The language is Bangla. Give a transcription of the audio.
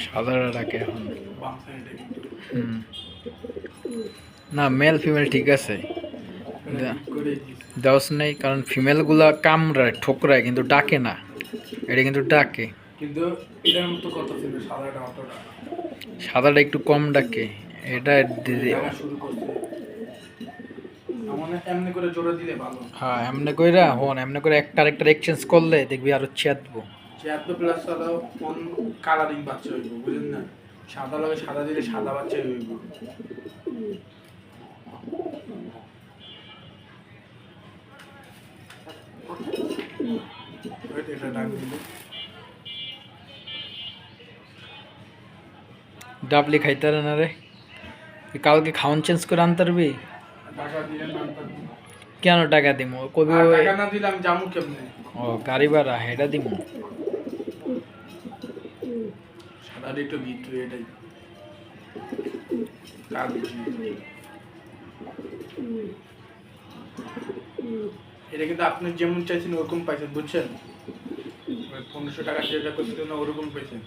সাদাটা ডাকে এখন। না, মেল ফিমেল ঠিক আছে, দেওয়াস নেই, কারণ ফিমেলগুলা কামড়ায় ঠোকরায় কিন্তু ডাকে না, এটা কিন্তু ডাকে, কিন্তু এটার মতো কত ছিল সাদাটা অতটা, সাদাটা একটু কম ডাকে। এটা শুরু করছে মানে এমনি করে জোরে দিলে ভালো। হ্যাঁ, এমনি কইরা হন, এমনি করে একটা আরেকটা এক্সচেঞ্জ করলে দেখবি আরো চেতবো। চেয়াত্তর প্লাস সাদা কোন কালারিং বাচ্চা হইব বুঝলেন না, সাদা লাগে সাদা দিলে সাদা বাচ্চা হইব। এটা ডাক দিলে ডাবলি খাইতারে না রে, কালকে খাওয়ান চেঞ্জ করে আনতে পারবি? টাকা দিলেন না, কেন টাকা দিমু? কবি টাকা না দিলে আমি যাবো কেমনে? ও গাড়ি ভাড়া হেটা দিমু। সাদাটা একটু ভিতরে এটাই এটা কিন্তু আপনি যেমন চাইছেন ওরকম পাইছেন বুঝছেন, 1500 টাকা যেটা করছিলেন না ওরকম পাইছেন।